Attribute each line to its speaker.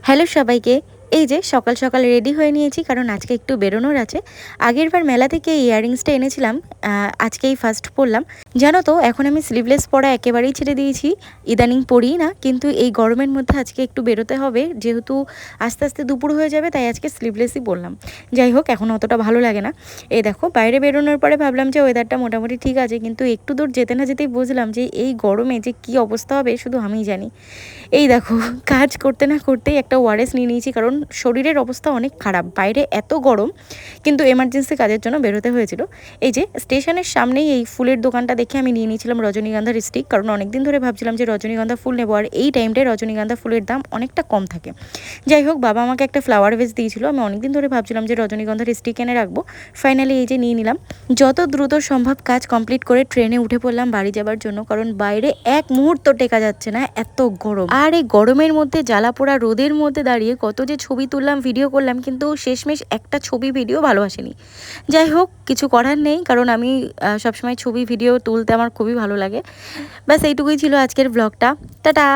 Speaker 1: Hello সবাইকে। এই যে সকাল সকাল রেডি হয়ে নিয়েছি, কারণ আজকে একটু বেরোনোর আছে। আগের বার মেলা থেকে এই ইয়াররিংসটা এনেছিলাম, আজকেই ফার্স্ট পরলাম। জানো তো, এখন আমি স্লিভলেস পরা একেবারেই ছেড়ে দিয়েছি, ইদানিং পরি না। কিন্তু এই গরমের মধ্যে আজকে একটু বেরোতে হবে, যেহেতু আস্তে আস্তে দুপুর হয়ে যাবে, তাই আজকে স্লিভলেসই পরলাম। যাই হোক, এখন অতটা ভালো লাগে না। এই দেখো, বাইরে বেরোনোর পরে ভাবলাম যে ওয়েদারটা মোটামুটি ঠিক আছে, কিন্তু একটু দূর যেতে না যেতেই বুঝলাম যে এই গরমে যে কী অবস্থা হবে শুধু আমিই জানি। এই দেখো, কাজ করতে না করতেই একটা ওআরএস নিয়ে নিয়েছি, কারণ শরীরের অবস্থা অনেক খারাপ, বাইরে এত গরম। কিন্তু এমার্জেন্সি কাজের জন্য বেরোতে হয়েছিল। এই যে স্টেশনের সামনেই এই ফুলের দোকানটা দেখে আমি নিয়ে নিয়েছিলাম রজনীগন্ধার স্টিক, কারণ অনেকদিন ধরে ভাবছিলাম যে রজনীগন্ধা ফুল নেবো, আর এই টাইমটায় রজনীগন্ধা ফুলের দাম অনেকটা কম থাকে। যাই হোক, বাবা আমাকে একটা ফ্লাওয়ার ভেস দিয়েছিল, আমি অনেকদিন ধরে ভাবছিলাম যে রজনীগন্ধার স্টিক এনে রাখবো। ফাইনালি এই যে নিয়ে নিলাম। যত দ্রুত সম্ভব কাজ কমপ্লিট করে ট্রেনে উঠে পড়লাম বাড়ি যাবার জন্য, কারণ বাইরে এক মুহূর্ত টেকা যাচ্ছে না, এত গরম। আর এই গরমের মধ্যে জ্বালা পোড়া রোদের মধ্যে দাঁড়িয়ে কত যে ছবি তুললাম, ভিডিও করলাম, কিন্তু শেষমেশ একটা ছবি ভিডিও ভালো আসেনি। যাই হোক, কিছু করার নেই, কারণ আমি সবসময় ছবি ভিডিও তুলতে আমার খুবই ভালো লাগে। ব্যাস এইটুকুই ছিল আজকের ব্লগটা। টাটা।